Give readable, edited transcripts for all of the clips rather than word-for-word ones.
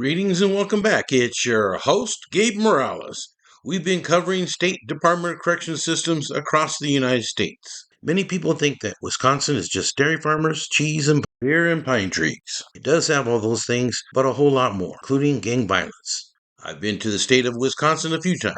Greetings and welcome back. It's your host, Gabe Morales. We've been covering State Department of Corrections systems across the United States. Many people think that Wisconsin is just dairy farmers, cheese, and beer and pine trees. It does have all those things, but a whole lot more, including gang violence. I've been to the state of Wisconsin a few times.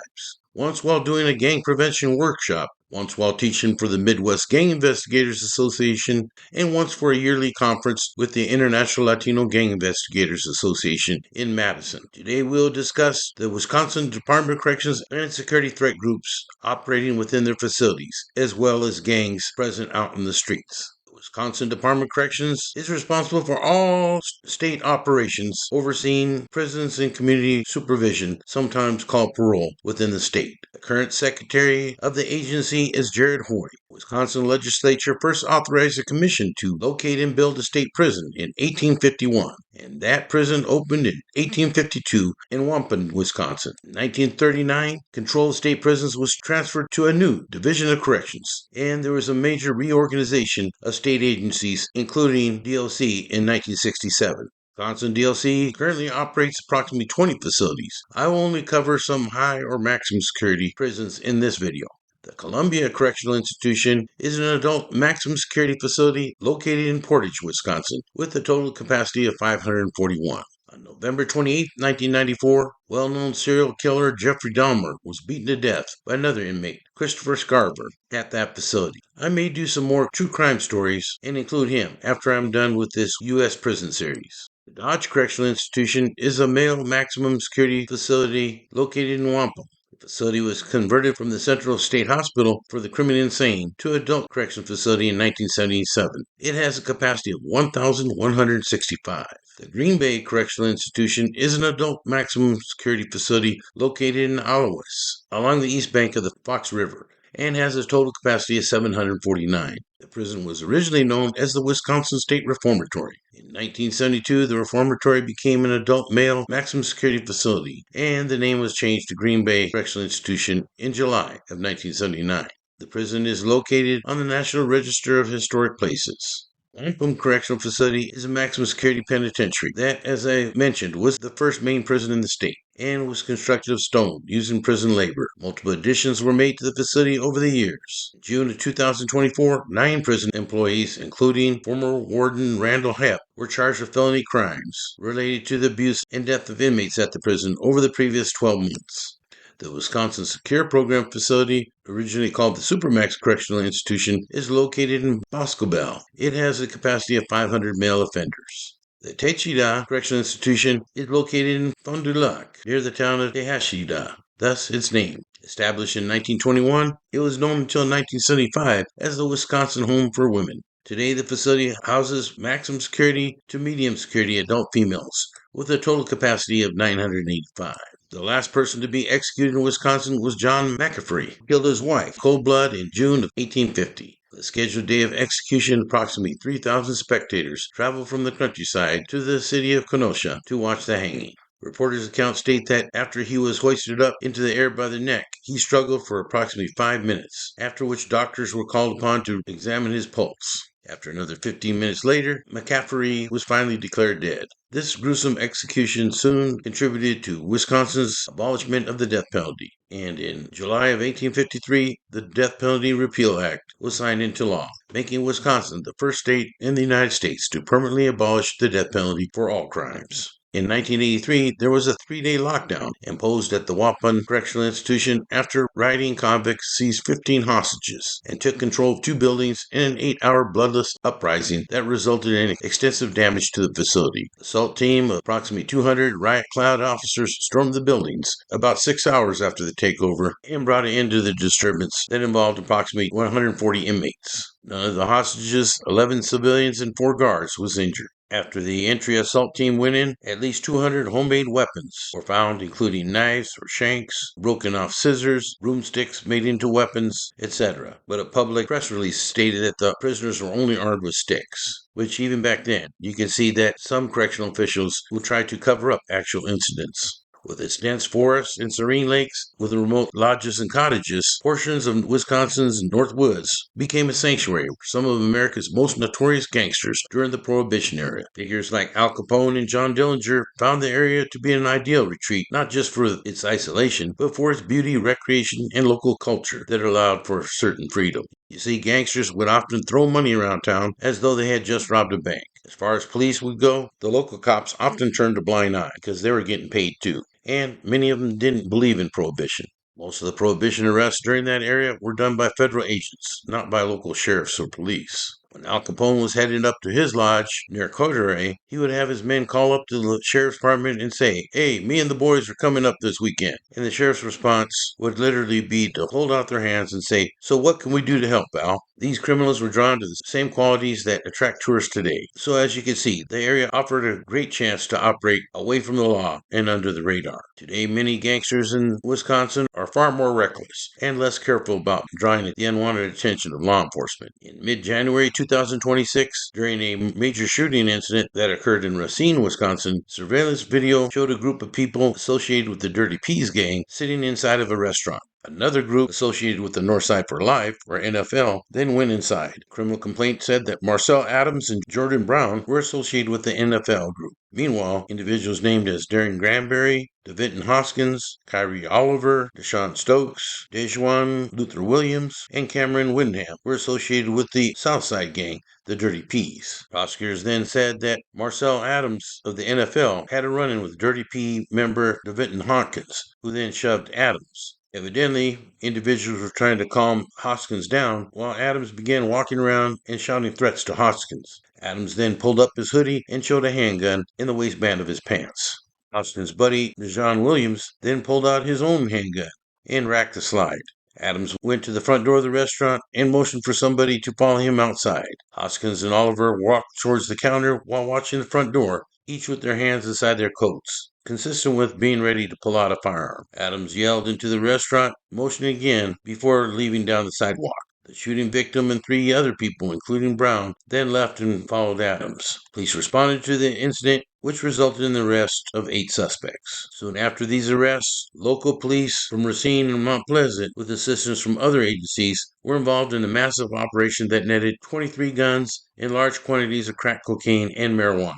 Once while doing a gang prevention workshop, once while teaching for the Midwest Gang Investigators Association, and once for a yearly conference with the International Latino Gang Investigators Association in Madison. Today we'll discuss the Wisconsin Department of Corrections and security threat groups operating within their facilities, as well as gangs present out in the streets. Wisconsin Department of Corrections is responsible for all state operations overseeing prisons and community supervision, sometimes called parole, within the state. The current secretary of the agency is Jared Hoy. Wisconsin legislature first authorized a commission to locate and build a state prison in 1851, and that prison opened in 1852 in Waupun, Wisconsin. In 1939, control of state prisons was transferred to a new Division of Corrections, and there was a major reorganization of state agencies, including DLC in 1967. Wisconsin DLC currently operates approximately 20 facilities. I will only cover some high or maximum security prisons in this video. The Columbia Correctional Institution is an adult maximum security facility located in Portage, Wisconsin, with a total capacity of 541. On November 28, 1994, well-known serial killer Jeffrey Dalmer was beaten to death by another inmate, Christopher Scarver, at that facility. I may do some more true crime stories and include him after I'm done with this U.S. prison series. The Dodge Correctional Institution is a male maximum security facility located in Waupun. The facility was converted from the Central State Hospital for the Criminally Insane to adult correction facility in 1977. It has a capacity of 1,165. The Green Bay Correctional Institution is an adult maximum security facility located in Alois, along the east bank of the Fox River, and has a total capacity of 749. The prison was originally known as the Wisconsin State Reformatory. In 1972, the reformatory became an adult male maximum security facility, and the name was changed to Green Bay Correctional Institution in July of 1979. The prison is located on the National Register of Historic Places. Waupun Correctional Facility is a maximum security penitentiary that, as I mentioned, was the first main prison in the state and was constructed of stone using prison labor. Multiple additions were made to the facility over the years. In June of 2024, 9 prison employees, including former warden Randall Hepp, were charged with felony crimes related to the abuse and death of inmates at the prison over the previous 12 months. The Wisconsin Secure Program Facility, originally called the Supermax Correctional Institution, is located in Boscobel. It has a capacity of 500 male offenders. The Techida Correctional Institution is located in Fond du Lac, near the town of Tehashida, thus its name. Established in 1921, it was known until 1975 as the Wisconsin Home for Women. Today, the facility houses maximum security to medium security adult females, with a total capacity of 985. The last person to be executed in Wisconsin was John McCaffary, who killed his wife, cold blood, in June of 1850. The scheduled day of execution, approximately 3,000 spectators traveled from the countryside to the city of Kenosha to watch the hanging. Reporters' accounts state that after he was hoisted up into the air by the neck, he struggled for approximately 5 minutes, after which doctors were called upon to examine his pulse. After another 15 minutes later, McCaffary was finally declared dead. This gruesome execution soon contributed to Wisconsin's abolishment of the death penalty, and in July of 1853, the Death Penalty Repeal Act was signed into law, making Wisconsin the first state in the United States to permanently abolish the death penalty for all crimes. In 1983, there was a 3-day lockdown imposed at the Waupun Correctional Institution after rioting convicts seized 15 hostages and took control of 2 buildings in an 8-hour bloodless uprising that resulted in extensive damage to the facility. The assault team of approximately 200 riot-clad officers stormed the buildings about 6 hours after the takeover and brought an end to the disturbance that involved approximately 140 inmates. None of the hostages, 11 civilians, and 4 guards was injured. After the entry assault team went in, at least 200 homemade weapons were found, including knives or shanks, broken off scissors, broomsticks made into weapons, etc. But a public press release stated that the prisoners were only armed with sticks, which even back then, you can see that some correctional officials will try to cover up actual incidents. With its dense forests and serene lakes, with the remote lodges and cottages, portions of Wisconsin's North Woods became a sanctuary for some of America's most notorious gangsters during the Prohibition era. Figures like Al Capone and John Dillinger found the area to be an ideal retreat, not just for its isolation, but for its beauty, recreation, and local culture that allowed for certain freedom. You see, gangsters would often throw money around town as though they had just robbed a bank. As far as police would go, the local cops often turned a blind eye because they were getting paid too, and many of them didn't believe in prohibition. Most of the prohibition arrests during that area were done by federal agents, not by local sheriffs or police. When Al Capone was headed up to his lodge near Coteray, he would have his men call up to the sheriff's department and say, "Hey, me and the boys are coming up this weekend." And the sheriff's response would literally be to hold out their hands and say, "So what can we do to help, Al?" These criminals were drawn to the same qualities that attract tourists today. So as you can see, the area offered a great chance to operate away from the law and under the radar. Today, many gangsters in Wisconsin are far more reckless and less careful about drawing the unwanted attention of law enforcement. In mid-January 2026, during a major shooting incident that occurred in Racine, Wisconsin, surveillance video showed a group of people associated with the Dirty Peas gang sitting inside of a restaurant. Another group associated with the Northside for Life, or NFL, then went inside. The criminal complaint said that Marcel Adams and Jordan Brown were associated with the NFL group. Meanwhile, individuals named as Darren Granberry, DeVinton Hoskins, Kyrie Oliver, Deshaun Stokes, Dejuan Luther Williams, and Cameron Windham were associated with the Southside gang, the Dirty Peas. Prosecutors then said that Marcel Adams of the NFL had a run-in with Dirty P member DeVinton Hawkins, who then shoved Adams. Evidently, individuals were trying to calm Hoskins down while Adams began walking around and shouting threats to Hoskins. Adams then pulled up his hoodie and showed a handgun in the waistband of his pants. Hoskins' buddy, Dejon Williams, then pulled out his own handgun and racked the slide. Adams went to the front door of the restaurant and motioned for somebody to follow him outside. Hoskins and Oliver walked towards the counter while watching the front door, each with their hands inside their coats, consistent with being ready to pull out a firearm. Adams yelled into the restaurant, motioning again before leaving down the sidewalk. The shooting victim and 3 other people, including Brown, then left and followed Adams. Police responded to the incident, which resulted in the arrest of 8 suspects. Soon after these arrests, local police from Racine and Mount Pleasant, with assistance from other agencies, were involved in a massive operation that netted 23 guns and large quantities of crack cocaine and marijuana.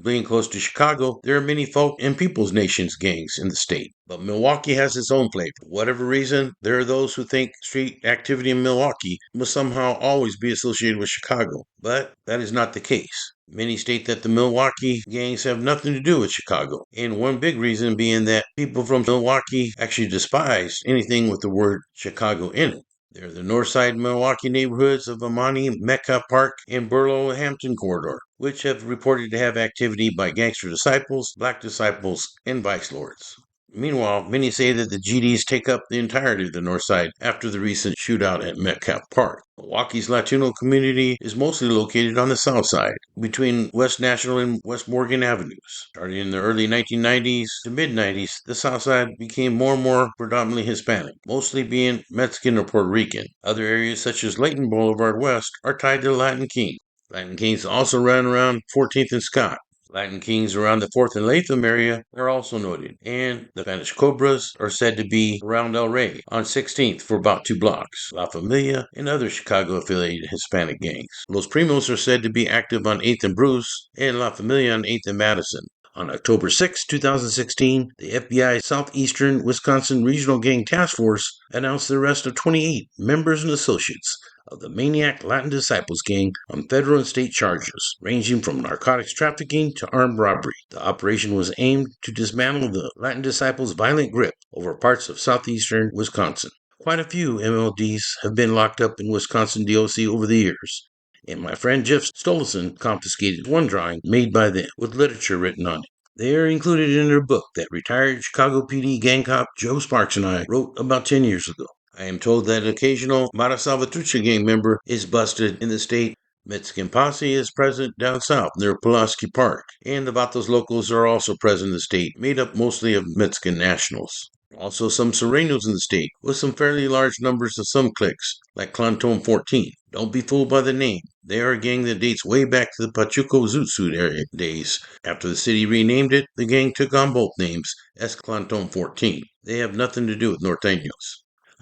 Being close to Chicago, there are many folk and People's Nations gangs in the state. But Milwaukee has its own flavor. For whatever reason, there are those who think street activity in Milwaukee must somehow always be associated with Chicago. But that is not the case. Many state that the Milwaukee gangs have nothing to do with Chicago, and one big reason being that people from Milwaukee actually despise anything with the word Chicago in it. They're the north side Milwaukee neighborhoods of Amani, Metcalf Park, and Burlow-Hampton corridor, which have reported to have activity by gangster disciples, black disciples, and vice lords. Meanwhile, many say that the GDs take up the entirety of the north side after the recent shootout at Metcalf Park. Milwaukee's Latino community is mostly located on the south side, between West National and West Morgan Avenues. Starting in the early 1990s to mid-90s, the south side became more and more predominantly Hispanic, mostly being Mexican or Puerto Rican. Other areas such as Layton Boulevard West are tied to the Latin King. Latin Kings also run around 14th and Scott. Latin Kings around the 4th and Latham area are also noted, and the Spanish Cobras are said to be around El Rey on 16th for about 2 blocks, La Familia, and other Chicago-affiliated Hispanic gangs. Los Primos are said to be active on 8th and Bruce, and La Familia on 8th and Madison. On October 6, 2016, the FBI Southeastern Wisconsin Regional Gang Task Force announced the arrest of 28 members and associates of the Maniac Latin Disciples gang on federal and state charges, ranging from narcotics trafficking to armed robbery. The operation was aimed to dismantle the Latin Disciples' violent grip over parts of southeastern Wisconsin. Quite a few MLDs have been locked up in Wisconsin DOC over the years, and my friend Jeff Stolison confiscated one drawing made by them with literature written on it. They are included in their book that retired Chicago PD gang cop Joe Sparks and I wrote about 10 years ago. I am told that an occasional Mara Salvatrucha gang member is busted in the state. Mexican Posse is present down south near Pulaski Park, and the Vatos locals are also present in the state, made up mostly of Mexican nationals. Also, some Serranos in the state, with some fairly large numbers of some cliques, like Clanton 14. Don't be fooled by the name. They are a gang that dates way back to the Pachuco Zoot Suit area days. After the city renamed it, the gang took on both names as Clanton 14. They have nothing to do with Norteños.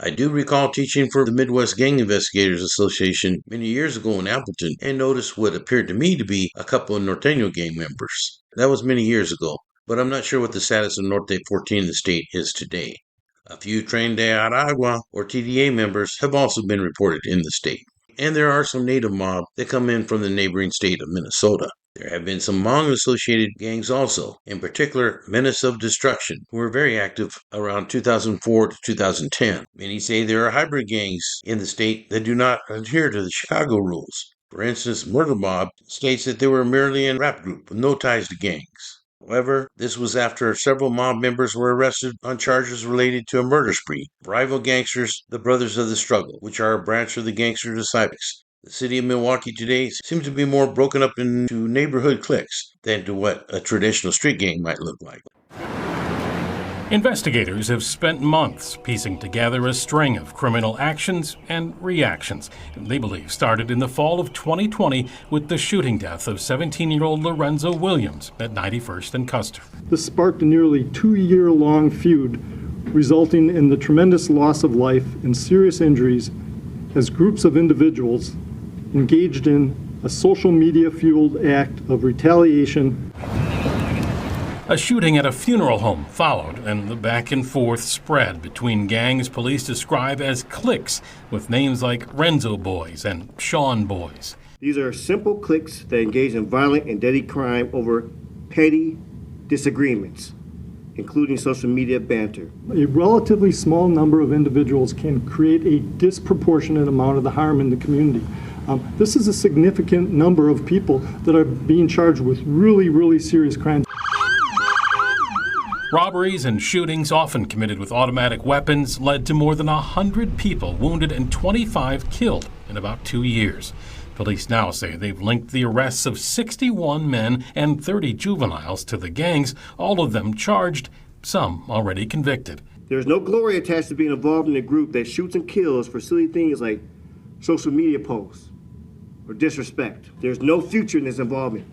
I do recall teaching for the Midwest Gang Investigators Association many years ago in Appleton and noticed what appeared to me to be a couple of Norteño gang members. That was many years ago, but I'm not sure what the status of Norte 14 in the state is today. A few Tren de Aragua or TDA members have also been reported in the state. And there are some native mob that come in from the neighboring state of Minnesota. There have been some Hmong-associated gangs also, in particular Menace of Destruction, who were very active around 2004 to 2010. Many say there are hybrid gangs in the state that do not adhere to the Chicago rules. For instance, Murder Mob states that they were merely a rap group with no ties to gangs. However, this was after several mob members were arrested on charges related to a murder spree. Rival gangsters, the Brothers of the Struggle, which are a branch of the Gangster Disciples. The city of Milwaukee today seems to be more broken up into neighborhood cliques than to what a traditional street gang might look like. Investigators have spent months piecing together a string of criminal actions and reactions they believe started in the fall of 2020 with the shooting death of 17-year-old Lorenzo Williams at 91st and Custer. This sparked a nearly 2-year-long feud, resulting in the tremendous loss of life and serious injuries as groups of individuals engaged in a social media-fueled act of retaliation. A shooting at a funeral home followed, and the back and forth spread between gangs police describe as cliques, with names like Renzo Boys and Sean Boys. These are simple cliques that engage in violent and deadly crime over petty disagreements, including social media banter. A relatively small number of individuals can create a disproportionate amount of the harm in the community. This is a significant number of people that are being charged with really, really serious crimes. Robberies and shootings, often committed with automatic weapons, led to more than 100 people wounded and 25 killed in about 2 years. Police now say they've linked the arrests of 61 men and 30 juveniles to the gangs, all of them charged, some already convicted. There's no glory attached to being involved in a group that shoots and kills for silly things like social media posts or disrespect. There's no future in this involvement,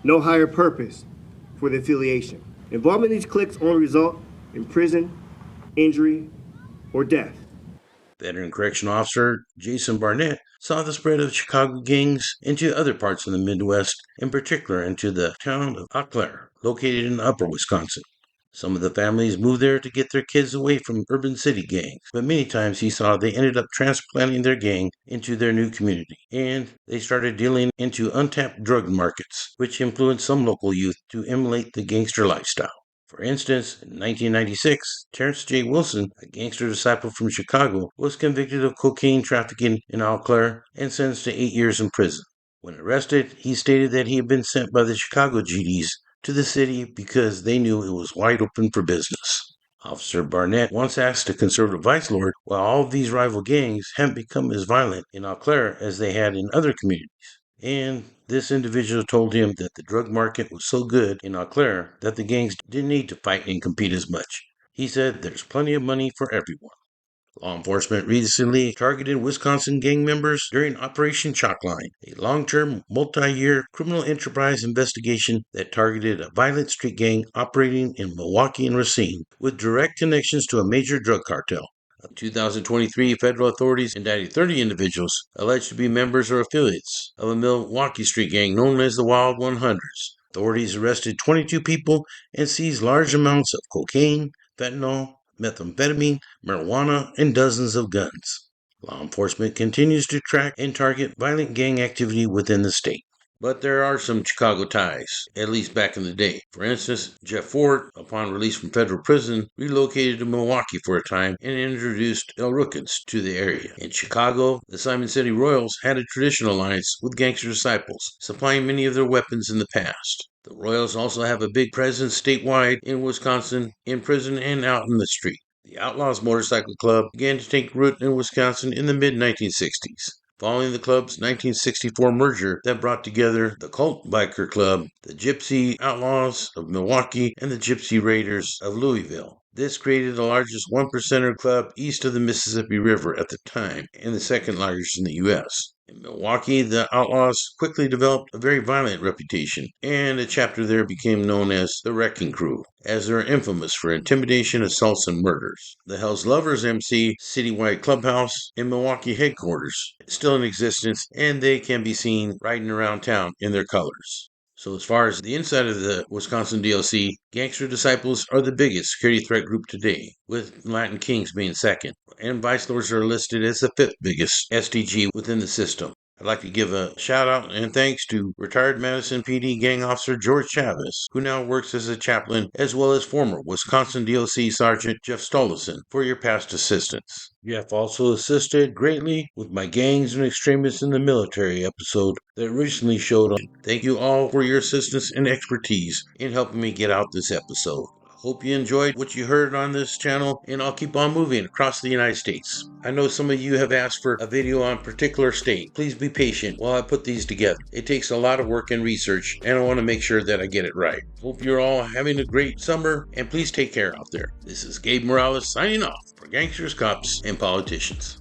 no higher purpose for the affiliation. Involvement in these cliques only result in prison, injury, or death. Veteran correctional officer Jason Barnett saw the spread of Chicago gangs into other parts of the Midwest, in particular into the town of Eau Claire, located in upper Wisconsin. Some of the families moved there to get their kids away from urban city gangs, but many times he saw they ended up transplanting their gang into their new community, and they started dealing into untapped drug markets, which influenced some local youth to emulate the gangster lifestyle. For instance, in 1996, Terrence J. Wilson, a gangster disciple from Chicago, was convicted of cocaine trafficking in Eau Claire and sentenced to 8 years in prison. When arrested, he stated that he had been sent by the Chicago GDs to the city because they knew it was wide open for business. Officer Barnett once asked a conservative vice lord why all of these rival gangs hadn't become as violent in Eau Claire as they had in other communities. And this individual told him that the drug market was so good in Eau Claire that the gangs didn't need to fight and compete as much. He said there's plenty of money for everyone. Law enforcement recently targeted Wisconsin gang members during Operation Chalkline, a long-term, multi-year criminal enterprise investigation that targeted a violent street gang operating in Milwaukee and Racine with direct connections to a major drug cartel. In 2023, federal authorities indicted 30 individuals alleged to be members or affiliates of a Milwaukee street gang known as the Wild 100s. Authorities arrested 22 people and seized large amounts of cocaine, fentanyl, methamphetamine, marijuana, and dozens of guns. Law enforcement continues to track and target violent gang activity within the state. But there are some Chicago ties, at least back in the day. For instance, Jeff Ford, upon release from federal prison, relocated to Milwaukee for a time and introduced El Rookins to the area. In Chicago, the Simon City Royals had a traditional alliance with Gangster Disciples, supplying many of their weapons in the past. The Royals also have a big presence statewide in Wisconsin, in prison and out in the street. The Outlaws Motorcycle Club began to take root in Wisconsin in the mid-1960s. Following the club's 1964 merger that brought together the Cult Biker Club, the Gypsy Outlaws of Milwaukee, and the Gypsy Raiders of Louisville. This created the largest 1%er club east of the Mississippi River at the time, and the second largest in the U.S. In Milwaukee, the Outlaws quickly developed a very violent reputation, and a chapter there became known as the Wrecking Crew, as they're infamous for intimidation, assaults, and murders. The Hell's Lovers MC citywide clubhouse and Milwaukee headquarters still in existence, and they can be seen riding around town in their colors. So as far as the inside of the Wisconsin DLC, Gangster Disciples are the biggest security threat group today, with Latin Kings being second, and Vice Lords are listed as the fifth biggest SDG within the system. I'd like to give a shout out and thanks to retired Madison PD gang officer George Chavez, who now works as a chaplain, as well as former Wisconsin DLC Sergeant Jeff Stolleson, for your past assistance. Jeff also assisted greatly with my Gangs and Extremists in the Military episode that recently showed on. Thank you all for your assistance and expertise in helping me get out this episode. Hope you enjoyed what you heard on this channel, and I'll keep on moving across the United States. I know some of you have asked for a video on a particular state. Please be patient while I put these together. It takes a lot of work and research, and I want to make sure that I get it right. Hope you're all having a great summer, and please take care out there. This is Gabe Morales signing off for Gangsters, Cops, and Politicians.